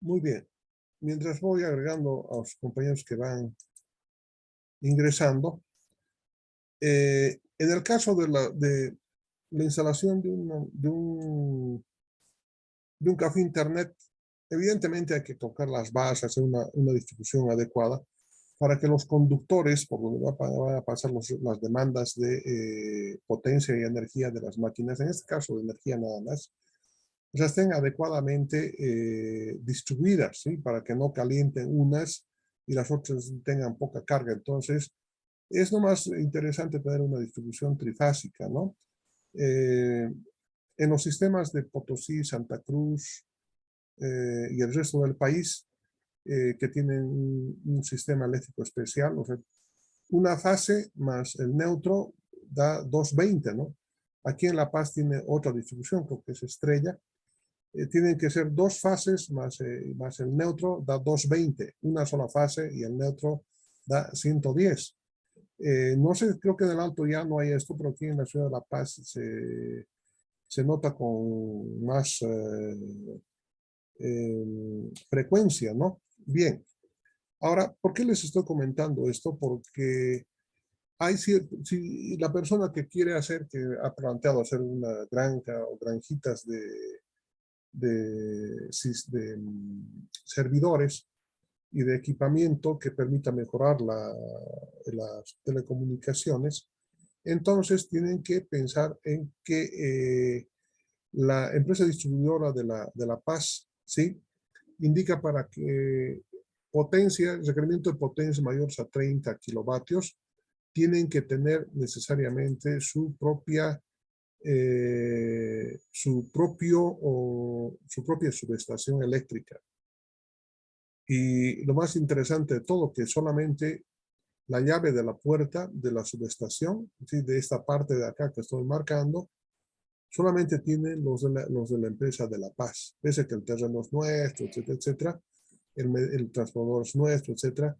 Muy bien. Mientras voy agregando a los compañeros que van ingresando, en el caso de la instalación de un café internet, evidentemente hay que tocar las bases, hacer una distribución adecuada para que los conductores por donde van a pasar las demandas de potencia y energía de las máquinas, en este caso de energía nada más, ya estén adecuadamente distribuidas, ¿sí? Para que no calienten unas y las otras tengan poca carga. Entonces, es lo más interesante tener una distribución trifásica, ¿no? Eh, en los sistemas de Potosí, Santa Cruz y el resto del país, que tienen un sistema eléctrico especial, o sea, una fase más el neutro da 220, ¿no? Aquí en La Paz tiene otra distribución, creo que es estrella. Tienen que ser dos fases más el neutro da 220, una sola fase y el neutro da 110. No sé, creo que en el Alto ya no hay esto, pero aquí en la ciudad de La Paz se nota con más frecuencia, ¿no? Bien, ahora, ¿por qué les estoy comentando esto? Porque hay cierto, si la persona que quiere hacer, que ha planteado hacer una granja o granjitas de servidores y de equipamiento que permita mejorar las telecomunicaciones, entonces tienen que pensar en que la empresa distribuidora de la Paz, ¿sí? Indica para que potencia, el requerimiento de potencia mayores a 30 kilovatios, tienen que tener necesariamente su propia subestación eléctrica. Y lo más interesante de todo, que solamente la llave de la puerta de la subestación, ¿sí? De esta parte de acá que estoy marcando, solamente tienen los de la empresa de La Paz, pese a que el terreno es nuestro, etcétera, etcétera, el transformador es nuestro, etcétera.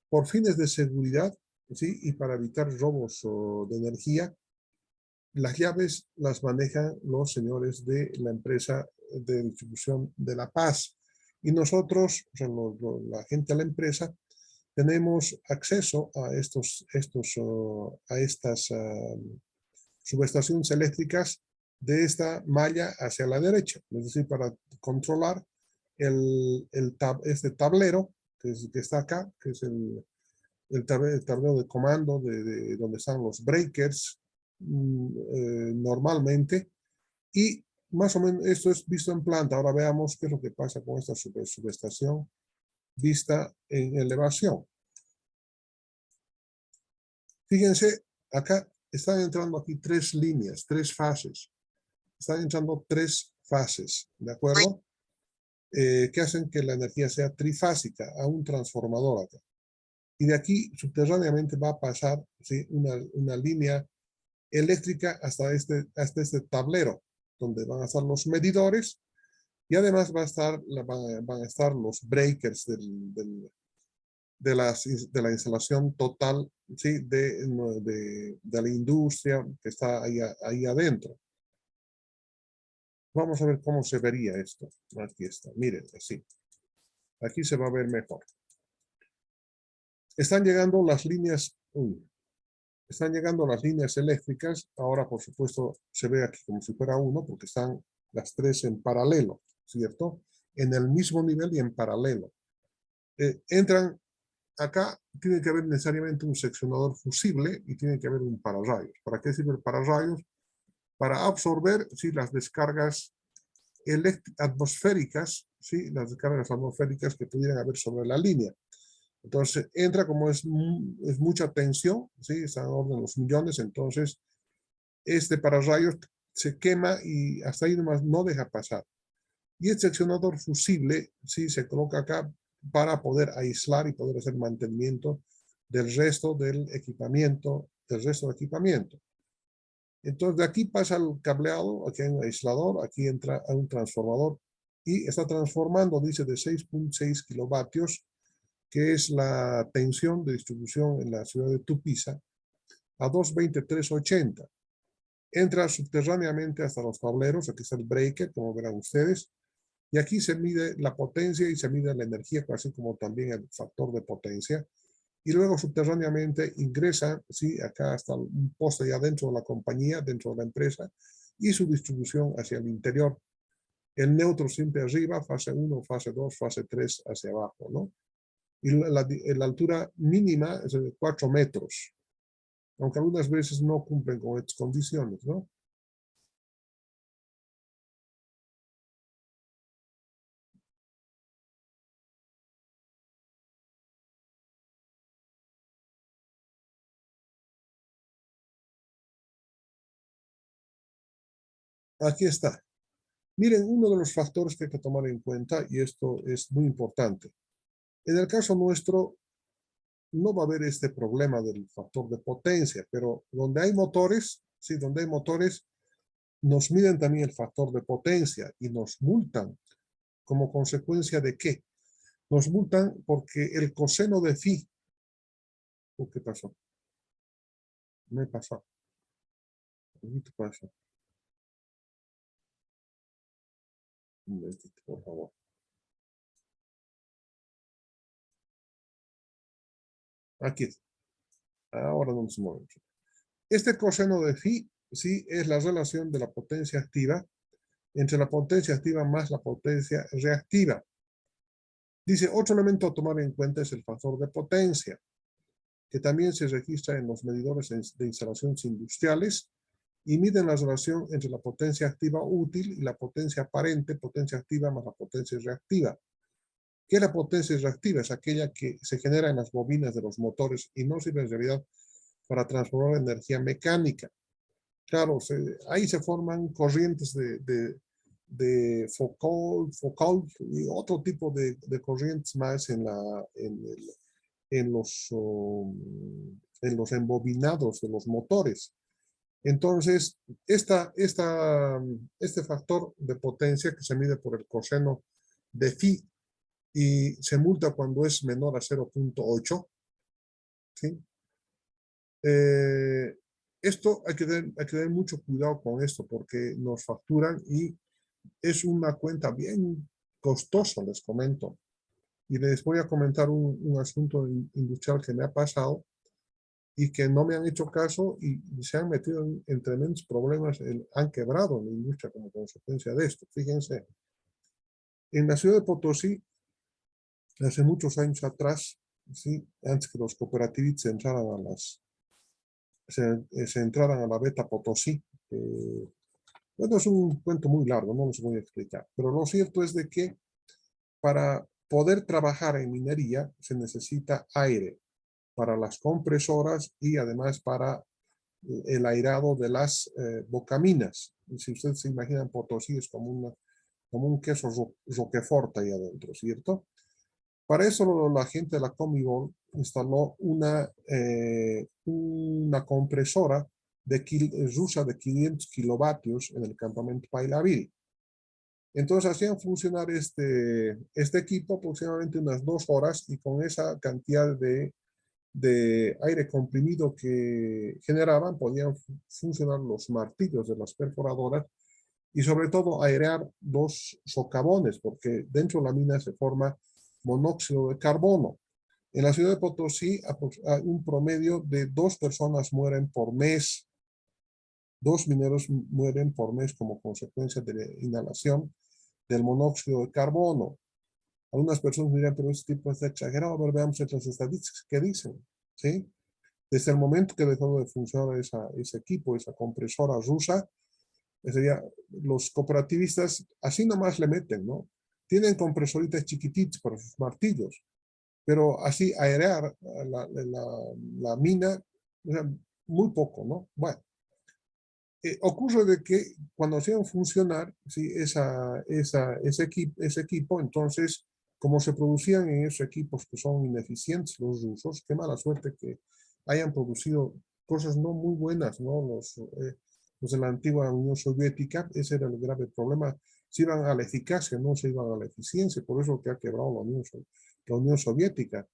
Por fines de seguridad, ¿sí? Y para evitar robos de energía, las llaves las manejan los señores de la empresa de distribución de La Paz. Y nosotros, o sea, la gente de la empresa, tenemos acceso a estas subestaciones eléctricas de esta malla hacia la derecha, es decir, para controlar este tablero que está acá, que es el tablero de comando de donde están los breakers normalmente, y más o menos esto es visto en planta. Ahora veamos qué es lo que pasa con esta subestación vista en elevación. Fíjense, acá están entrando aquí tres líneas, tres fases. Están entrando tres fases, ¿de acuerdo? Que hacen que la energía sea trifásica a un transformador acá. Y de aquí subterráneamente va a pasar, ¿sí? una línea eléctrica hasta este tablero, donde van a estar los medidores y además van a estar los breakers de la instalación total, ¿sí? de la industria que está ahí adentro. Vamos a ver cómo se vería esto. Aquí está, miren, así. Aquí se va a ver mejor. Están llegando las líneas, están llegando las líneas eléctricas. Ahora, por supuesto, se ve aquí como si fuera uno, porque están las tres en paralelo, ¿cierto? En el mismo nivel y en paralelo. Entran acá, tiene que haber necesariamente un seccionador fusible y tiene que haber un pararrayos. ¿Para qué sirve el pararrayos? Para absorber, ¿sí? Las descargas atmosféricas, ¿sí? Las descargas atmosféricas que pudieran haber sobre la línea. Entonces, entra como es mucha tensión, ¿sí? Están en orden de los millones, entonces este pararrayos se quema y hasta ahí nomás no deja pasar. Y el seccionador fusible, ¿sí? Se coloca acá para poder aislar y poder hacer mantenimiento del resto del equipamiento, Entonces, de aquí pasa el cableado, aquí hay un aislador, aquí entra un transformador y está transformando, dice, de 6.6 kilovatios, que es la tensión de distribución en la ciudad de Tupiza, a 223.80. Entra subterráneamente hasta los tableros, aquí está el breaker, como verán ustedes, Y aquí se mide la potencia y se mide la energía, así como también el factor de potencia. Y luego subterráneamente ingresa, ¿sí? Acá hasta un poste ya dentro de la compañía, dentro de la empresa, y su distribución hacia el interior. El neutro siempre arriba, fase 1, fase 2, fase 3 hacia abajo, ¿no? Y la altura mínima es de 4 metros, aunque algunas veces no cumplen con estas condiciones, ¿no? Aquí está. Miren, uno de los factores que hay que tomar en cuenta, y esto es muy importante. En el caso nuestro, no va a haber este problema del factor de potencia, pero donde hay motores, sí, donde hay motores, nos miden también el factor de potencia y nos multan. ¿Como consecuencia de qué? Nos multan porque el coseno de phi, ¿qué pasó? Me pasó. ¿Qué pasó? Un momentito, por favor. Aquí está. Ahora no se mueve. Este coseno de phi, sí, es la relación de la potencia activa entre la potencia activa más la potencia reactiva. Dice, otro elemento a tomar en cuenta es el factor de potencia, que también se registra en los medidores de instalaciones industriales y miden la relación entre la potencia activa útil y la potencia aparente, potencia activa más la potencia reactiva. ¿Qué es la potencia reactiva? Es aquella que se genera en las bobinas de los motores y no sirve en realidad para transformar energía mecánica. Claro, ahí se forman corrientes de Foucault y otro tipo de corrientes más en en los embobinados de los motores. Entonces, este factor de potencia que se mide por el coseno de phi y se multa cuando es menor a 0.8, ¿sí? Eh, Esto hay que tener mucho cuidado con esto porque nos facturan y es una cuenta bien costosa, les comento. Y les voy a comentar un asunto industrial que me ha pasado y que no me han hecho caso y se han metido en tremendos problemas, han quebrado la industria como consecuencia de esto. Fíjense, en la ciudad de Potosí, hace muchos años atrás, ¿sí? Antes que los cooperativistas entraran se entraran a la beta Potosí. Bueno, es un cuento muy largo, no los voy a explicar, pero lo cierto es de que para poder trabajar en minería se necesita aire para las compresoras y además para el airado de las bocaminas. Si ustedes se imaginan, Potosí es como un queso roquefort ahí adentro, ¿cierto? Para eso la gente de la Comibol instaló una compresora rusa de 500 kilovatios en el campamento Pailavil. Entonces hacían funcionar este equipo aproximadamente unas 2 horas y con esa cantidad de aire comprimido que generaban podían funcionar los martillos de las perforadoras y sobre todo airear los socavones porque dentro de la mina se forma monóxido de carbono. En la ciudad de Potosí hay un promedio de 2 personas mueren por mes, 2 mineros mueren por mes como consecuencia de la inhalación del monóxido de carbono. Algunas personas dirán, pero este tipo está exagerado. A ver, veamos las estadísticas que dicen, ¿sí? Desde el momento que dejó de funcionar ese equipo, esa compresora rusa, sería, los cooperativistas así nomás le meten, ¿no? Tienen compresoritas chiquititas para sus martillos, pero así airear la mina, o sea, muy poco, ¿no? Bueno, ocurre de que cuando hacían funcionar, ¿sí? Ese equipo, entonces, como se producían en esos equipos que son ineficientes los rusos, qué mala suerte que hayan producido cosas no muy buenas, ¿no? Los de la antigua Unión Soviética, ese era el grave problema. Se iban a la eficacia, no se iban a la eficiencia, por eso que ha quebrado la Unión Soviética.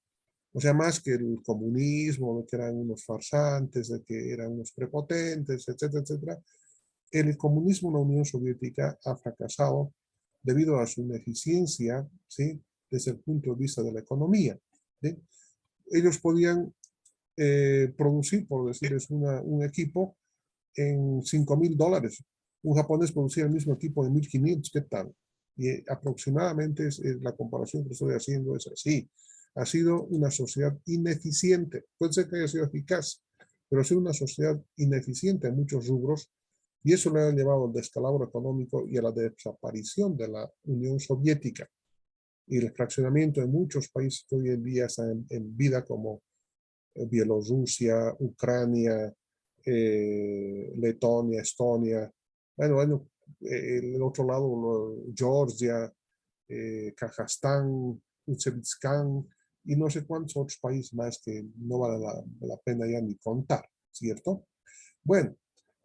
O sea, más que el comunismo, de que eran unos farsantes, de que eran unos prepotentes, etcétera, etcétera. El comunismo en la Unión Soviética ha fracasado debido a su ineficiencia, ¿sí? Desde el punto de vista de la economía, ¿sí? Ellos podían producir, por decirles, un equipo en $5,000. Un japonés producía el mismo equipo en 1,500, ¿qué tal? Y aproximadamente la comparación que estoy haciendo es así. Ha sido una sociedad ineficiente. Puede ser que haya sido eficaz, pero ha sido una sociedad ineficiente en muchos rubros y eso le ha llevado al descalabro económico y a la desaparición de la Unión Soviética y el fraccionamiento de muchos países que hoy en día están en vida, como Bielorrusia, Ucrania, Letonia, Estonia, bueno, el otro lado, Georgia, Kazajstán, Uzbekistán y no sé cuántos otros países más que no vale la pena ya ni contar, ¿cierto? Bueno,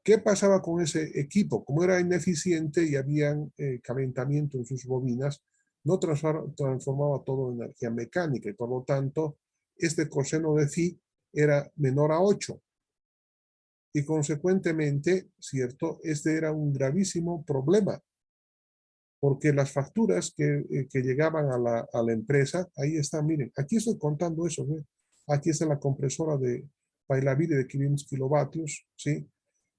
¿qué pasaba con ese equipo? Como era ineficiente y habían calentamiento en sus bobinas, no transformaba todo en energía mecánica y por lo tanto este coseno de phi era menor a 8 y consecuentemente, ¿cierto? Este era un gravísimo problema porque las facturas que llegaban a la empresa, ahí está, miren, aquí estoy contando eso, ¿ve? Aquí está la compresora de Pailavide de 500 kilovatios, ¿sí?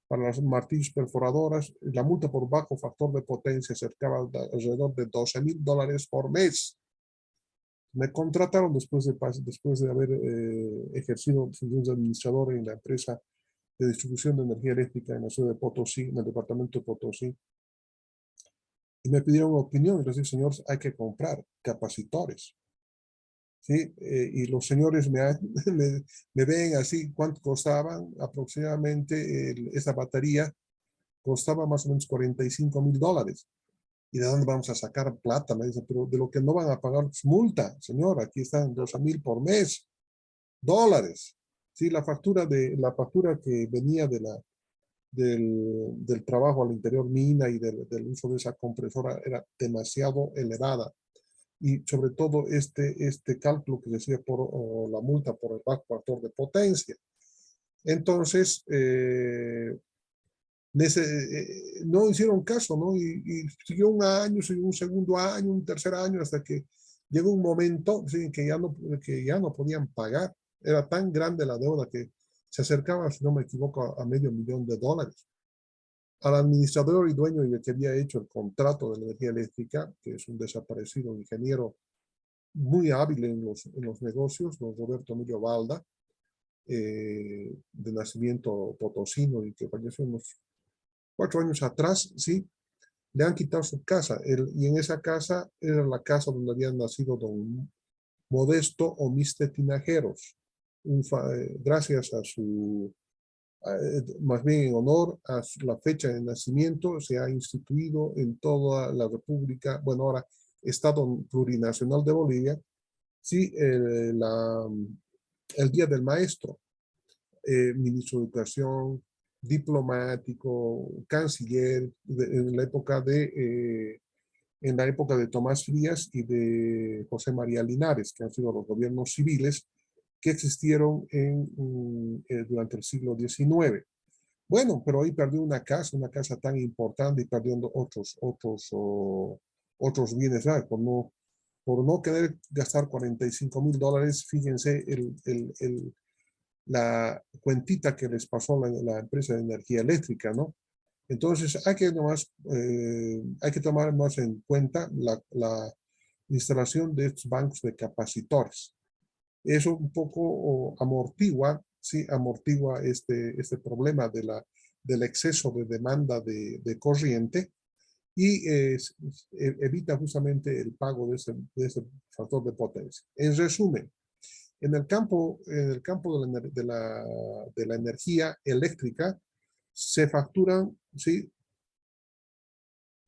Para las martillos perforadoras, la multa por bajo factor de potencia acercaba alrededor de $12,000 por mes. Me contrataron después de haber ejercido funciones de administrador en la empresa de distribución de energía eléctrica en la ciudad de Potosí, en el departamento de Potosí, y me pidieron opinión. Y les dije, señores, hay que comprar capacitores. ¿Sí? Y los señores me ven así, ¿cuánto costaban? Aproximadamente esa batería costaba más o menos $45,000. ¿Y de dónde vamos a sacar plata? Me dice, pero de lo que no van a pagar es multa, señor, aquí están 12,000 por mes, dólares. Sí, la factura que venía del trabajo al interior mina y del uso de esa compresora era demasiado elevada. Y sobre todo este cálculo que decía por la multa por el bajo factor de potencia. Entonces, no hicieron caso, ¿no? Y siguió un año, siguió un segundo año, un tercer año, hasta que llegó un momento, ¿sí? Que ya no podían pagar. Era tan grande la deuda que se acercaba, si no me equivoco, a $500,000. Al administrador y dueño que había hecho el contrato de la energía eléctrica, que es un desaparecido ingeniero muy hábil en los negocios, don Roberto Emilio Balda, de nacimiento potosino y que falleció unos 4 años atrás, ¿sí? Le han quitado su casa. Y en esa casa era la casa donde había nacido don Modesto Omiste Tinajeros. Gracias a más bien en honor a la fecha de nacimiento, se ha instituido en toda la República, bueno, ahora Estado Plurinacional de Bolivia, sí, el Día del Maestro, ministro de Educación, diplomático, canciller, en la época de Tomás Frías y de José María Linares, que han sido los gobiernos civiles que existieron durante el siglo XIX. Bueno, pero ahí perdió una casa tan importante y perdiendo otros bienes, ¿verdad? Por no querer gastar $45,000, fíjense la cuentita que les pasó la empresa de energía eléctrica, ¿no? Entonces hay que tomar más en cuenta la instalación de estos bancos de capacitores. Eso un poco amortigua, ¿sí? Amortigua este problema del exceso de demanda de corriente y evita justamente el pago de ese factor de potencia. En resumen, en el campo de la energía eléctrica se facturan, ¿sí?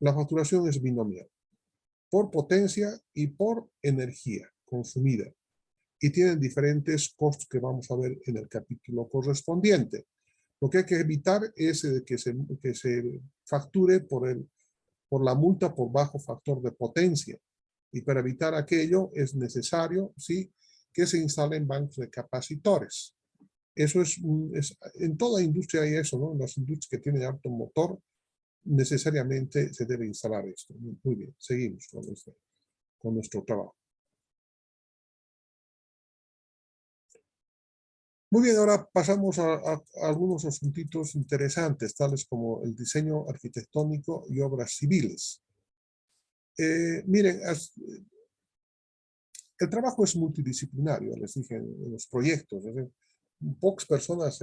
La facturación es binomial, por potencia y por energía consumida. Y tienen diferentes costos que vamos a ver en el capítulo correspondiente. Lo que hay que evitar es que se facture por la multa por bajo factor de potencia. Y para evitar aquello es necesario, ¿sí?, que se instalen bancos de capacitores. Eso en toda industria hay eso, ¿no? En las industrias que tienen alto motor, necesariamente se debe instalar esto. Muy bien, seguimos con nuestro trabajo. Muy bien, ahora pasamos a algunos asuntitos interesantes, tales como el diseño arquitectónico y obras civiles. Miren, el trabajo es multidisciplinario, les dije en los proyectos. Es decir, pocas personas,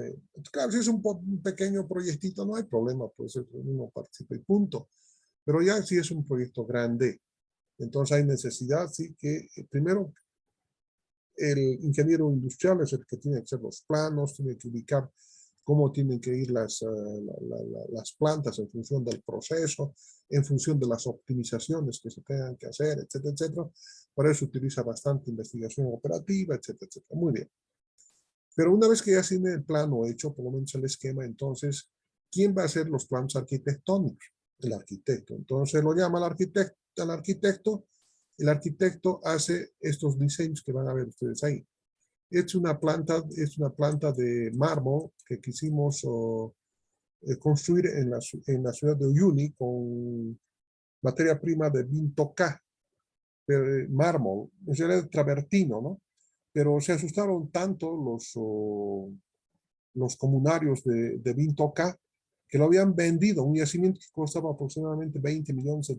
claro, si es un pequeño proyectito, no hay problema, pues uno participa y punto. Pero ya si es un proyecto grande, entonces hay necesidad, sí, que primero el ingeniero industrial es el que tiene que hacer los planos, tiene que ubicar cómo tienen que ir las plantas en función del proceso, en función de las optimizaciones que se tengan que hacer, etcétera, etcétera. Por eso utiliza bastante investigación operativa, etcétera, etcétera. Muy bien. Pero una vez que ya tiene el plano hecho, por lo menos el esquema, entonces, ¿quién va a hacer los planos arquitectónicos? El arquitecto. Entonces lo llama al arquitecto. El arquitecto hace estos diseños que van a ver ustedes ahí. Es una planta de mármol que quisimos construir en la ciudad de Uyuni con materia prima de Vintoca, mármol, es el travertino, ¿no? Pero se asustaron tanto los comunarios de Vintoca que lo habían vendido, un yacimiento que costaba aproximadamente $20 millones,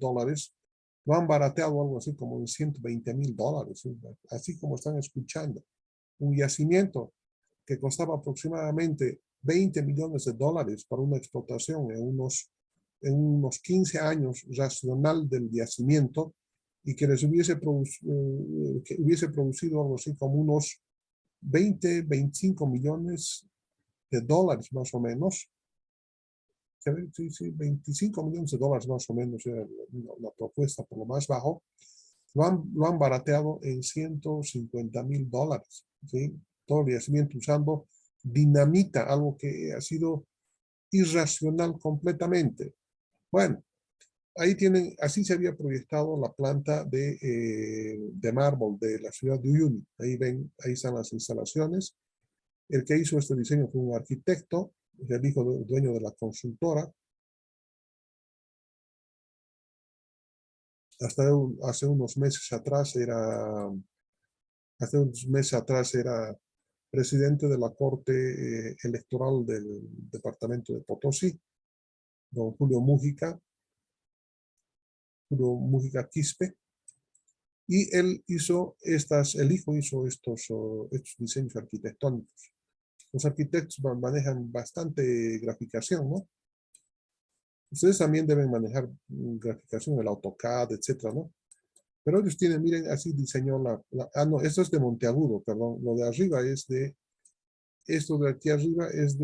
lo han barateado algo así como en $120,000, así como están escuchando. Un yacimiento que costaba aproximadamente $20 millones para una explotación en unos 15 años racional del yacimiento y que les hubiese producido algo así como unos 25 millones de dólares más o menos. Sí, sí, 25 millones de dólares más o menos era la propuesta por lo más bajo. Lo han barateado en $150,000, ¿sí? Todo el yacimiento usando dinamita, algo que ha sido irracional completamente. Bueno, ahí tienen, así se había proyectado la planta de mármol de la ciudad de Uyuni. Ahí ven, ahí están las instalaciones. El que hizo este diseño fue un arquitecto, el hijo del dueño de la consultora. Hace unos meses atrás era presidente de la Corte Electoral del departamento de Potosí, don Julio Mújica Quispe, y el hijo hizo estos diseños arquitectónicos. Los arquitectos manejan bastante graficación, ¿no? Ustedes también deben manejar graficación, el AutoCAD, etcétera, ¿no? Pero ellos tienen, miren, así diseñó no, esto es de Monteagudo, perdón. Lo de arriba esto de aquí arriba es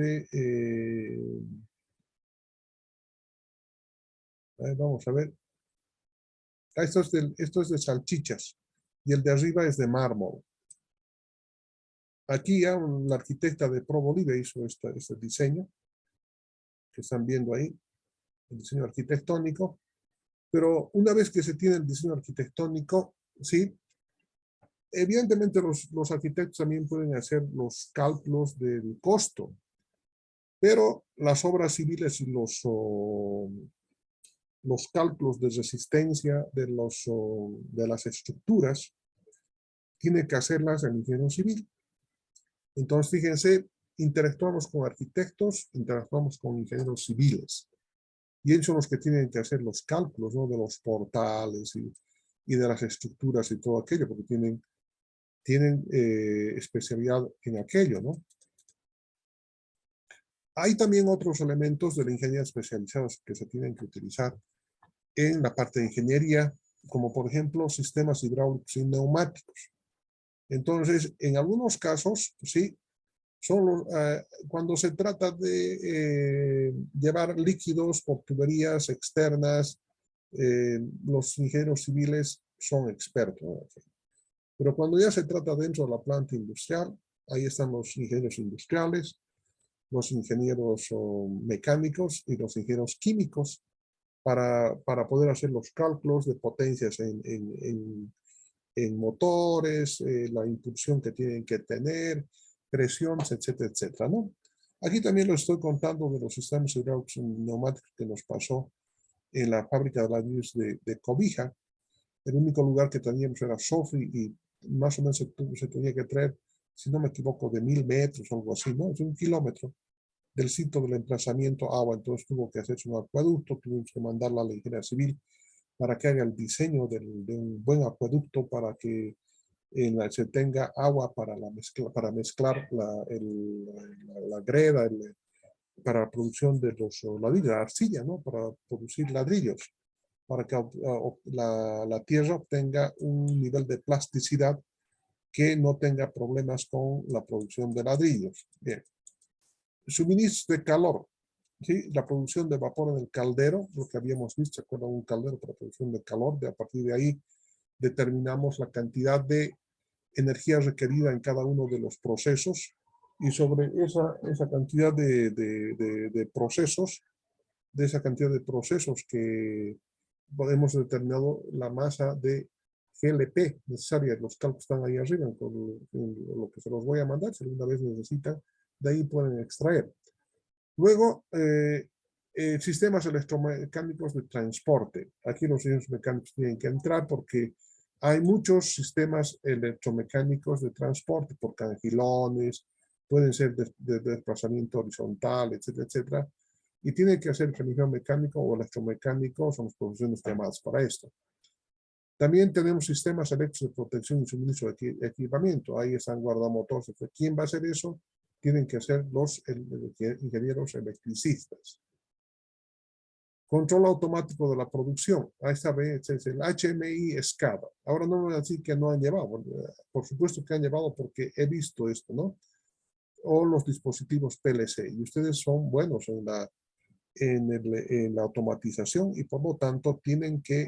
vamos a ver. Esto es de Salchichas y el de arriba es de mármol. Aquí ya la arquitecta de Pro Bolivia hizo este diseño que están viendo ahí, el diseño arquitectónico. Pero una vez que se tiene el diseño arquitectónico, ¿sí? Evidentemente los arquitectos también pueden hacer los cálculos del costo, pero las obras civiles y los cálculos de resistencia de las estructuras tiene que hacerlas el ingeniero civil. Entonces, fíjense, interactuamos con arquitectos, interactuamos con ingenieros civiles. Y ellos son los que tienen que hacer los cálculos, ¿no? De los portales y de las estructuras y todo aquello, porque tienen especialidad en aquello, ¿no? Hay también otros elementos de la ingeniería especializada que se tienen que utilizar en la parte de ingeniería, como por ejemplo sistemas hidráulicos y neumáticos. Entonces, en algunos casos, sí, cuando se trata de llevar líquidos por tuberías externas, los ingenieros civiles son expertos, ¿no? Pero cuando ya se trata dentro de la planta industrial, ahí están los ingenieros industriales, los ingenieros mecánicos y los ingenieros químicos para poder hacer los cálculos de potencias en motores, la impulsión que tienen que tener, presiones, etcétera, etcétera, ¿no? Aquí también les estoy contando de los sistemas hidráulicos y neumáticos que nos pasó en la fábrica de ladrillos de Cobija. El único lugar que teníamos era Sofri y más o menos se tenía que traer, si no me equivoco, de 1000 metros o algo así, ¿no? Es 1 kilómetro del sitio del emplazamiento agua. Entonces tuvo que hacerse un acueducto, tuvimos que mandarla a la ingeniería civil para que haga el diseño de un buen acueducto para que se tenga agua para, para mezclar la greda, para la producción de los ladrillos, la arcilla, ¿no? Para producir ladrillos, para que la tierra obtenga un nivel de plasticidad que no tenga problemas con la producción de ladrillos. Bien. Suministro de calor. ¿Sí? La producción de vapor en el caldero, lo que habíamos visto, ¿se acuerdan? Un caldero para producción de calor. A partir de ahí determinamos la cantidad de energía requerida en cada uno de los procesos y sobre esa cantidad de procesos, que hemos determinado la masa de GLP necesaria. Los cálculos están ahí arriba, con lo que se los voy a mandar, si alguna vez necesitan, de ahí pueden extraer. Luego, sistemas electromecánicos de transporte. Aquí los ingenieros mecánicos tienen que entrar porque hay muchos sistemas electromecánicos de transporte por cangilones, pueden ser de desplazamiento horizontal, etcétera, etcétera. Y tiene que hacer ingeniero mecánico o electromecánico, son las profesiones llamadas para esto. También tenemos sistemas eléctricos de protección y suministro de equipamiento. Ahí están guardamotores. ¿Quién va a hacer eso? Tienen que ser los ingenieros electricistas. Control automático de la producción. Ahí está, es el HMI SCADA. Ahora no voy a decir que no han llevado. Por supuesto que han llevado porque he visto esto, ¿no? O los dispositivos PLC. Y ustedes son buenos en la automatización y por lo tanto tienen que,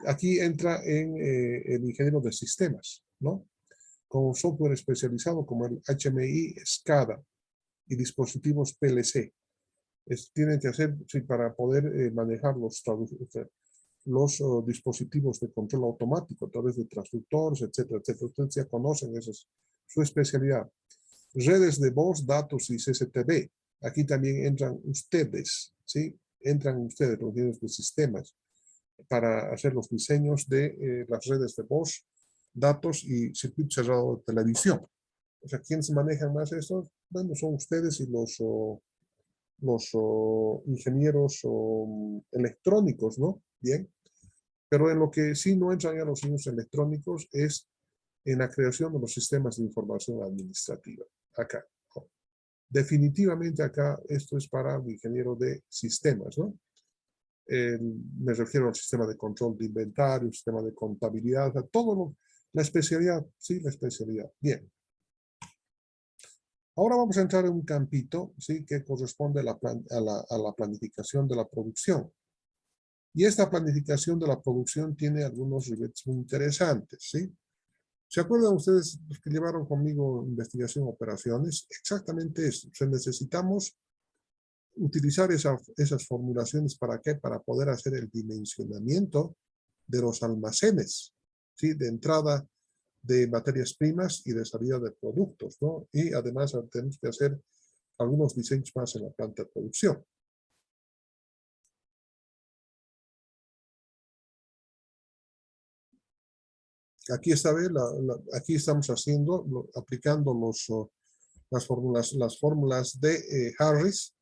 aquí entra en el ingeniero de sistemas, ¿no? Con software especializado como el HMI SCADA y dispositivos PLC. Tienen que hacer, sí, para poder manejar los dispositivos de control automático a través de transductores, etcétera, etcétera. Ustedes ya conocen, esa es su especialidad. Redes de voz, datos y CCTV. Aquí también entran ustedes, ¿sí? Entran ustedes, los ingenieros de sistemas, para hacer los diseños de las redes de voz, datos y circuito cerrado de televisión. O sea, ¿quiénes manejan más esto? Bueno, son ustedes y los ingenieros electrónicos, ¿no? Bien. Pero en lo que sí no entran ya los ingenieros electrónicos es en la creación de los sistemas de información administrativa. Acá. Definitivamente acá esto es para el ingeniero de sistemas, ¿no? Me refiero al sistema de control de inventario, sistema de contabilidad, la especialidad, sí, la especialidad. Bien. Ahora vamos a entrar en un campito, ¿sí? Que corresponde a la planificación de la producción. Y esta planificación de la producción tiene algunos ribetes muy interesantes, ¿sí? ¿Se acuerdan ustedes los que llevaron conmigo investigación operaciones? Exactamente eso. O sea, necesitamos utilizar esas formulaciones. ¿Para qué? Para poder hacer el dimensionamiento de los almacenes, ¿sí? De entrada de materias primas y de salida de productos, ¿no? Y además tenemos que hacer algunos diseños más en la planta de producción. Aquí aquí estamos aplicando las fórmulas de Harris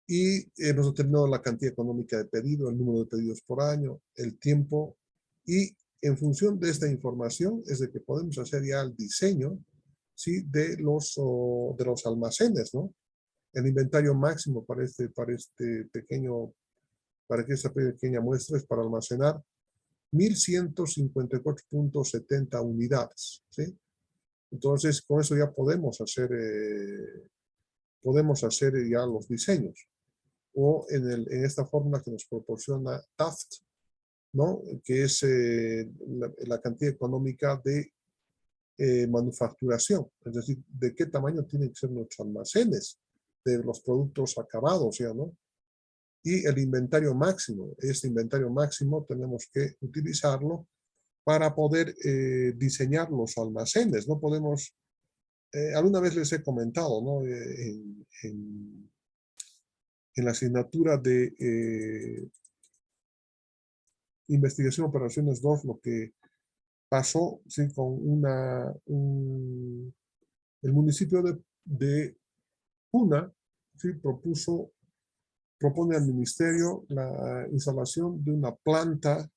y hemos determinado la cantidad económica de pedido, el número de pedidos por año, el tiempo y en función de esta información es de que podemos hacer ya el diseño, ¿sí? de los almacenes, ¿no? El inventario máximo para esta pequeña muestra es para almacenar 1154.70 unidades, ¿sí? Entonces, con eso ya podemos hacer ya los diseños. O en esta fórmula que nos proporciona Taft, ¿no? Que es la cantidad económica de manufacturación, es decir, de qué tamaño tienen que ser nuestros almacenes de los productos acabados, ¿ya, no? Y el inventario máximo. Este inventario máximo tenemos que utilizarlo para poder diseñar los almacenes. No podemos, alguna vez les he comentado, ¿no? En la asignatura de investigación operaciones 2, lo que pasó, ¿sí? Con el municipio de Puna, ¿sí? Propone al ministerio la instalación de una planta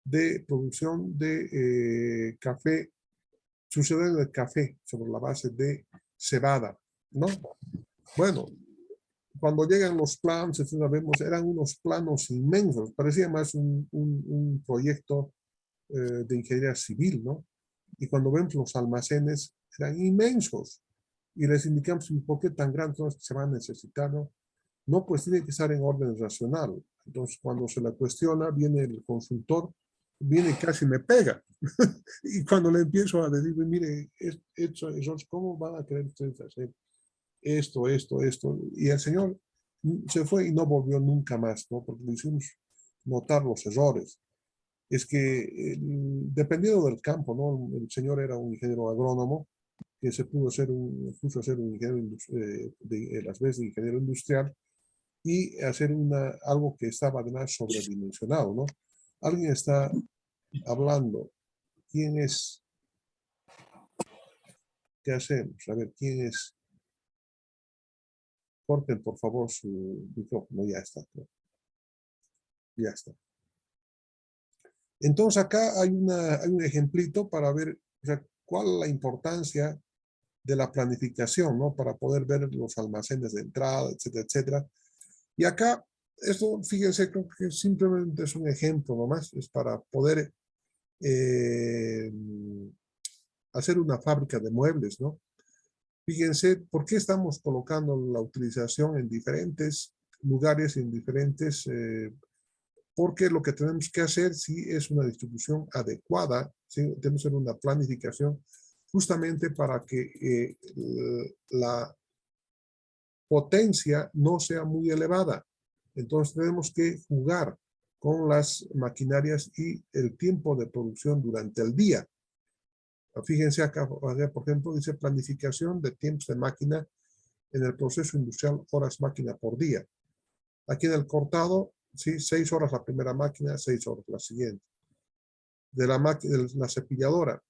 de producción de café, suceder de café sobre la base de cebada, ¿no? Bueno, cuando llegan los planos, vemos, eran unos planos inmensos, parecía más un proyecto de ingeniería civil, ¿no? Y cuando vemos los almacenes, eran inmensos. Y les indicamos, ¿por qué tan grandes se van a necesitar, no? No, pues tiene que estar en orden racional. Entonces, cuando se la cuestiona, viene el consultor, viene y casi me pega. Y cuando le empiezo a decir, mire, ¿cómo van a querer ustedes hacer esto? Y el señor se fue y no volvió nunca más, ¿no? Porque le hicimos notar los errores. Es que dependiendo del campo, ¿no? El señor era un ingeniero agrónomo que se puso a ser un ingeniero de las veces de ingeniero industrial y hacer algo que estaba además sobredimensionado, ¿no? Alguien está hablando. ¿Quién es? ¿Qué hacemos? A ver, ¿quién es? Corten, por favor, su micrófono. Ya está. Ya está. Entonces, acá hay un ejemplito para ver, o sea, cuál es la importancia de la planificación, ¿no? Para poder ver los almacenes de entrada, etcétera, etcétera. Y acá, esto, fíjense, creo que simplemente es un ejemplo nomás, es para poder hacer una fábrica de muebles, ¿no? Fíjense, ¿por qué estamos colocando la utilización en diferentes lugares, en diferentes... porque lo que tenemos que hacer sí es una distribución adecuada, ¿sí? Tenemos que hacer una planificación justamente para que la potencia no sea muy elevada. Entonces tenemos que jugar con las maquinarias y el tiempo de producción durante el día. Fíjense acá, por ejemplo, dice planificación de tiempos de máquina en el proceso industrial, horas máquina por día. Aquí en el cortado, ¿sí? 6 horas la primera máquina, 6 horas la siguiente. De la cepilladora,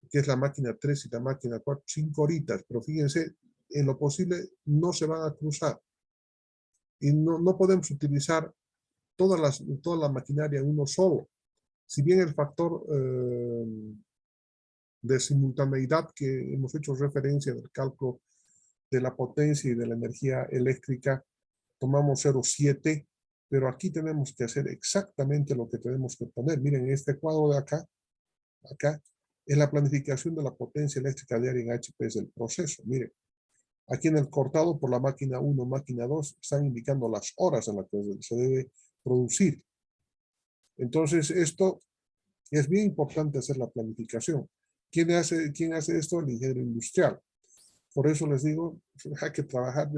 que es la máquina 3 y la máquina 4, 5 horitas, pero fíjense, en lo posible no se van a cruzar. Y no podemos utilizar toda la maquinaria en uno solo. Si bien el factor de simultaneidad que hemos hecho referencia en el cálculo de la potencia y de la energía eléctrica, tomamos 0,7, pero aquí tenemos que hacer exactamente lo que tenemos que poner. Miren, este cuadro de acá es la planificación de la potencia eléctrica diaria en HP del proceso. Miren, aquí en el cortado por la máquina 1, máquina 2, están indicando las horas en las que se debe producir. Entonces, esto es bien importante hacer la planificación. ¿Quién hace esto? El ingeniero industrial. Por eso les digo, hay que trabajar,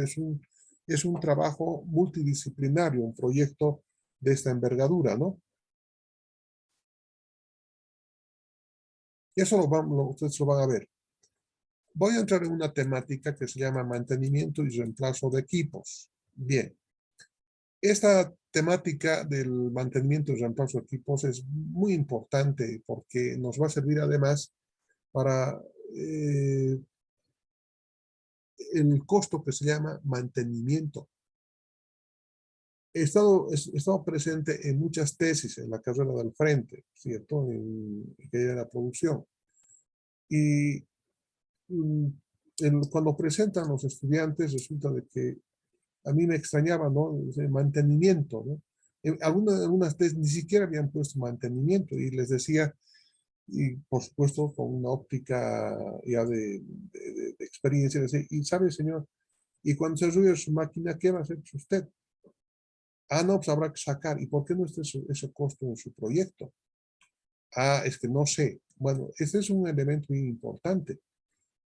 es un trabajo multidisciplinario, un proyecto de esta envergadura, ¿no? Y eso ustedes lo van a ver. Voy a entrar en una temática que se llama mantenimiento y reemplazo de equipos. Bien, esta temática del mantenimiento y reemplazo de equipos es muy importante porque nos va a servir además para el costo que se llama mantenimiento. He estado presente en muchas tesis en la carrera del frente, ¿cierto? En la producción. Y cuando presentan los estudiantes, resulta de que a mí me extrañaba, ¿no? El mantenimiento, ¿no? Algunas tesis ni siquiera habían puesto mantenimiento y les decía, y por supuesto con una óptica ya de experiencia, y sabe, señor, y cuando se arruine su máquina, ¿qué va a hacer usted? Ah, no, pues habrá que sacar. ¿Y por qué no está ese costo en su proyecto? Ah, es que no sé. Bueno, este es un elemento muy importante.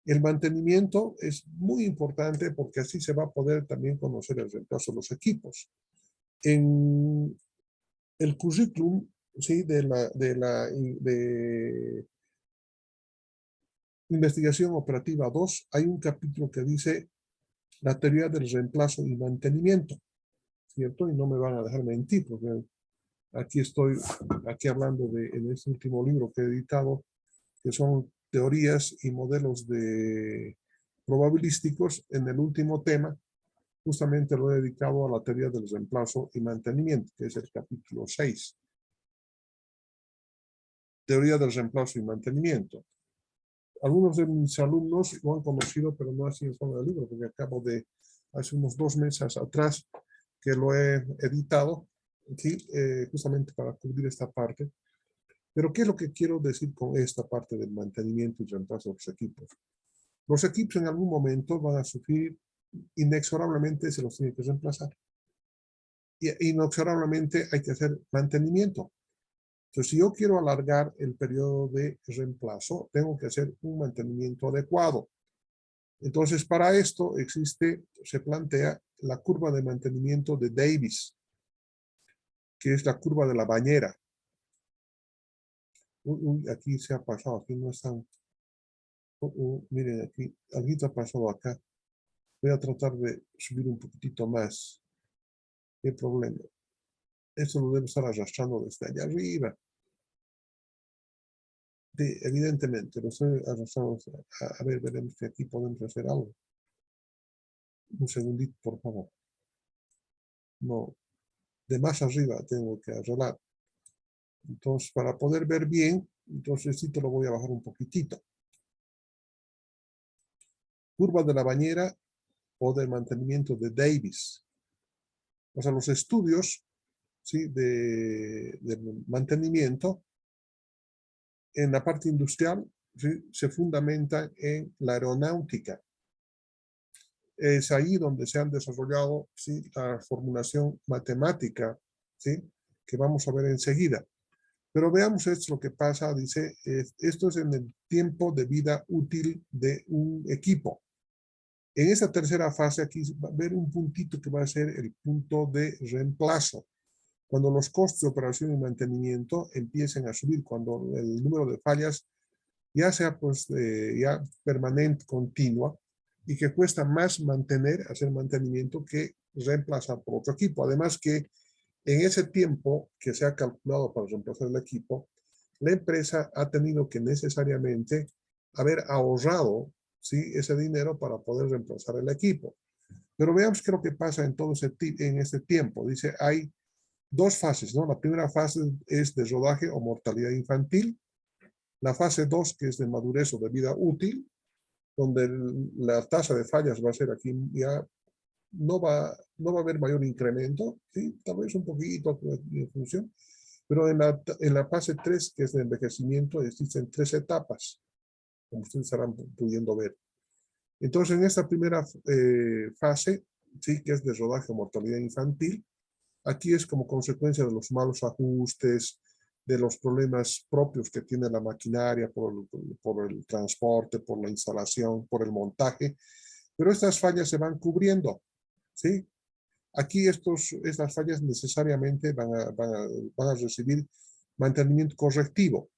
El mantenimiento es muy importante porque así se va a poder también conocer el reemplazo de los equipos. En el currículum, ¿sí? de investigación operativa 2, hay un capítulo que dice la teoría del reemplazo y mantenimiento, ¿cierto? Y no me van a dejar mentir, porque Aquí estoy, aquí hablando en este último libro que he editado, que son teorías y modelos probabilísticos. En el último tema, justamente lo he dedicado a la teoría del reemplazo y mantenimiento, que es el capítulo 6. Teoría del reemplazo y mantenimiento. Algunos de mis alumnos lo han conocido, pero no así en forma de libro, porque hace unos 2 meses atrás, que lo he editado, ¿sí? Justamente para cubrir esta parte. Pero ¿qué es lo que quiero decir con esta parte del mantenimiento y reemplazo de los equipos? Los equipos en algún momento van a sufrir, inexorablemente se los tiene que reemplazar. Y inexorablemente hay que hacer mantenimiento. Entonces, si yo quiero alargar el periodo de reemplazo, tengo que hacer un mantenimiento adecuado. Entonces, para esto se plantea la curva de mantenimiento de Davis, que es la curva de la bañera. Aquí se ha pasado, aquí no están. Miren, aquí, algo ha pasado acá. Voy a tratar de subir un poquitito más. ¿Qué problema? Esto lo debo estar arrastrando desde allá arriba. Sí, evidentemente, lo estoy arrastrando. A ver, veremos si aquí podemos hacer algo. Un segundito, por favor. No, de más arriba tengo que arreglar. Entonces, para poder ver bien, entonces sí te lo voy a bajar un poquitito. Curva de la bañera o del mantenimiento de Davis. O sea, los estudios, ¿sí?, de mantenimiento en la parte industrial, ¿sí?, se fundamentan en la aeronáutica. Es ahí donde se han desarrollado, ¿sí?, la formulación matemática, ¿sí?, que vamos a ver enseguida. Pero veamos esto, lo que pasa, dice, esto es en el tiempo de vida útil de un equipo. En esta tercera fase aquí va a haber un puntito que va a ser el punto de reemplazo. Cuando los costos de operación y mantenimiento empiecen a subir, cuando el número de fallas ya sea pues ya permanente, continua, y que cuesta más hacer mantenimiento que reemplazar por otro equipo. Además que en ese tiempo que se ha calculado para reemplazar el equipo, la empresa ha tenido que necesariamente haber ahorrado, ¿sí?, ese dinero para poder reemplazar el equipo. Pero veamos qué es lo que pasa en este tiempo. Dice, hay 2 fases, ¿no? La primera fase es de rodaje o mortalidad infantil. La fase 2, que es de madurez o de vida útil, donde la tasa de fallas va a ser aquí ya no va a haber mayor incremento, ¿sí?, tal vez un poquito en función, pero en la fase 3, que es de envejecimiento, existen 3 etapas, como ustedes estarán pudiendo ver. Entonces, en esta primera fase, sí, que es de rodaje o mortalidad infantil, aquí es como consecuencia de los malos ajustes, de los problemas propios que tiene la maquinaria por el transporte, por la instalación, por el montaje, pero estas fallas se van cubriendo, ¿sí? Aquí estas fallas necesariamente van a recibir mantenimiento correctivo,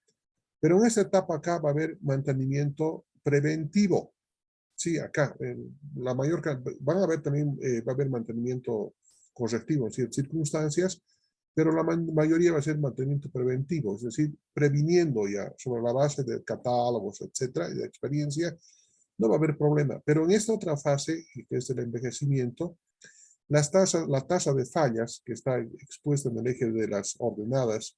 pero en esta etapa acá va a haber mantenimiento preventivo. Sí, acá, van a haber también, va a haber mantenimiento correctivo en ciertas circunstancias, pero la mayoría va a ser mantenimiento preventivo, es decir, previniendo ya sobre la base de catálogos, etcétera, y de experiencia, no va a haber problema. Pero en esta otra fase, que es el envejecimiento, la tasa de fallas que está expuesta en el eje de las ordenadas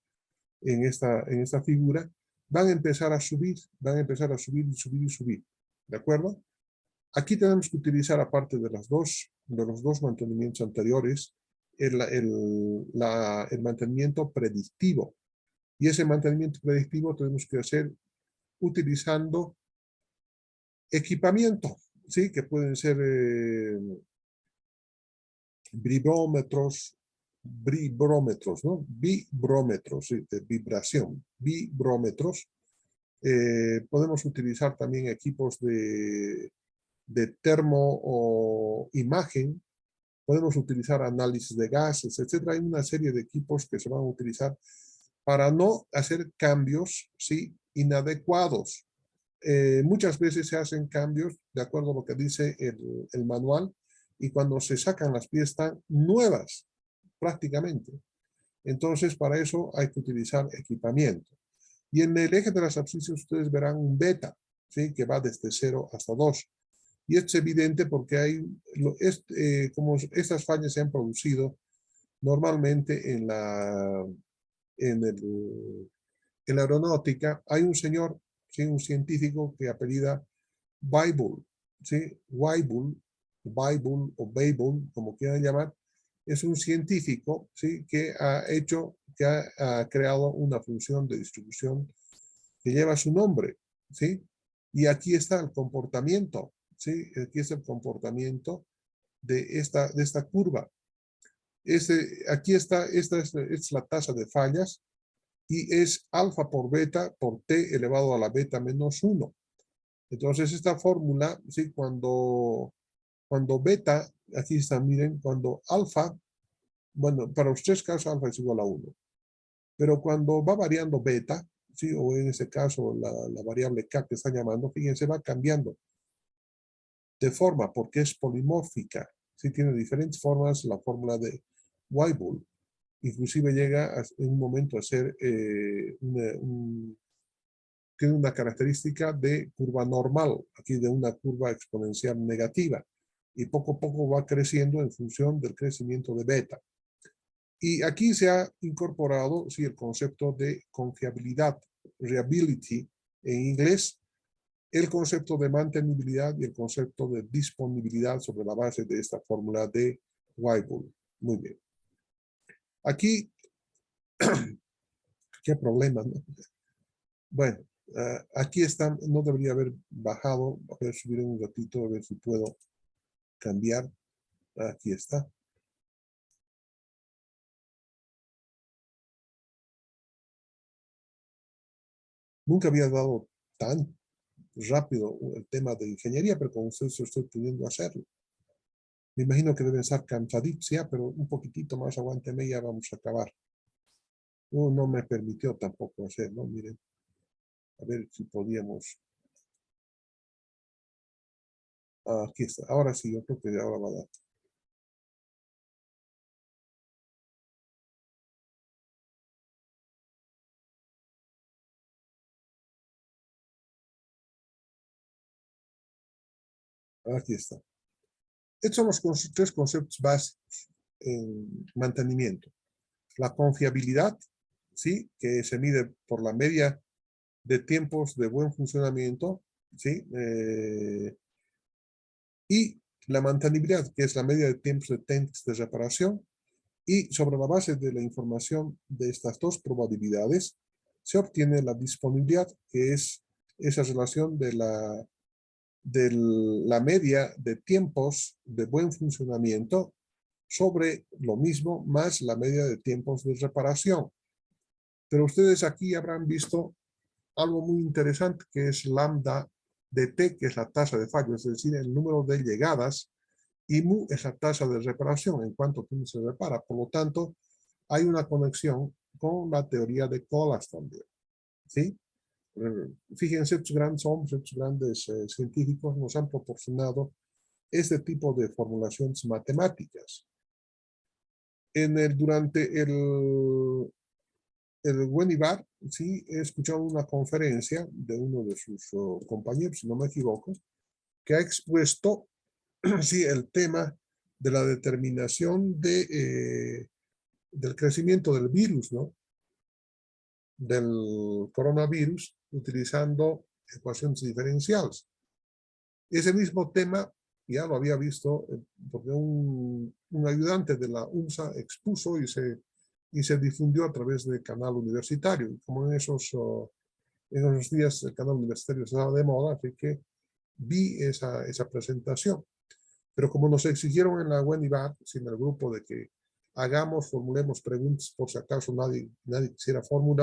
en esta figura, van a empezar a subir, y subir y subir, ¿de acuerdo? Aquí tenemos que utilizar, aparte de los dos mantenimientos anteriores, el mantenimiento predictivo. Y ese mantenimiento predictivo tenemos que hacer utilizando equipamiento, ¿sí?, que pueden ser vibrómetros, ¿no? Vibrómetros, ¿sí?, de vibración, vibrómetros. Podemos utilizar también equipos de termo o imagen, podemos utilizar análisis de gases, etcétera. Hay una serie de equipos que se van a utilizar para no hacer cambios, ¿sí?, inadecuados. Muchas veces se hacen cambios de acuerdo a lo que dice el manual, y cuando se sacan las piezas están nuevas prácticamente. Entonces, para eso hay que utilizar equipamiento. Y en el eje de las abscisias ustedes verán un beta, ¿sí? Que va desde 0 hasta 2. Y esto es evidente porque como estas fallas se han producido normalmente en la aeronáutica, hay un señor, ¿sí? Un científico que apellida Weibull, ¿sí? Weibull o Weibull, como quieran llamar, es un científico, ¿sí? Que ha creado una función de distribución que lleva su nombre, ¿sí? Y aquí está el comportamiento, ¿sí? Aquí es el comportamiento de esta curva. Aquí está, esta es la tasa de fallas y es alfa por beta por t elevado a la beta menos 1. Entonces esta fórmula, ¿sí? Cuando beta, aquí está, miren, cuando alfa, bueno, para los tres casos alfa es igual a 1. Pero cuando va variando beta, ¿sí? O en este caso la variable k que están llamando, fíjense, va cambiando de forma porque es polimórfica. ¿Sí? Tiene diferentes formas la fórmula de Weibull. Inclusive llega en un momento a ser tiene una característica de curva normal, aquí de una curva exponencial negativa, y poco a poco va creciendo en función del crecimiento de beta. Y aquí se ha incorporado, sí, el concepto de confiabilidad, reliability en inglés, el concepto de mantenibilidad y el concepto de disponibilidad sobre la base de esta fórmula de Weibull. Muy bien. Aquí, qué problema, ¿no? Bueno, aquí están, no debería haber bajado, voy a subir un ratito a ver si puedo cambiar. Aquí está. Nunca había dado tan rápido el tema de ingeniería, pero con ustedes estoy pudiendo hacerlo. Me imagino que deben estar cansaditos ya, pero un poquitito más aguánteme y ya vamos a acabar. No me permitió tampoco hacerlo, miren. A ver si podíamos. Aquí está. Ahora sí, yo creo que ahora va a dar. Aquí está. Estos son los tres conceptos básicos en mantenimiento. La confiabilidad, ¿sí? Que se mide por la media de tiempos de buen funcionamiento, ¿sí? Y la mantenibilidad, que es la media de tiempos de tanques de reparación. Y sobre la base de la información de estas dos probabilidades, se obtiene la disponibilidad, que es esa relación de la media de tiempos de buen funcionamiento sobre lo mismo más la media de tiempos de reparación. Pero ustedes aquí habrán visto algo muy interesante que es lambda de t, que es la tasa de fallo, es decir, el número de llegadas, y mu es la tasa de reparación, en cuánto tiempo se repara. Por lo tanto, hay una conexión con la teoría de Collas también. ¿Sí? Fíjense, estos grandes hombres, estos grandes científicos nos han proporcionado este tipo de formulaciones matemáticas. Durante el Wenivar, sí, he escuchado una conferencia de uno de sus compañeros, si no me equivoco, que ha expuesto sí, el tema de la determinación del crecimiento del virus, ¿no? Del coronavirus, utilizando ecuaciones diferenciales. Ese mismo tema ya lo había visto porque un ayudante de la UNSA expuso y se difundió a través del canal universitario. Y como en esos días el canal universitario estaba de moda, así que vi esa presentación. Pero como nos exigieron en la Wenivar, sin el grupo de que formulemos preguntas por si acaso nadie quisiera formular,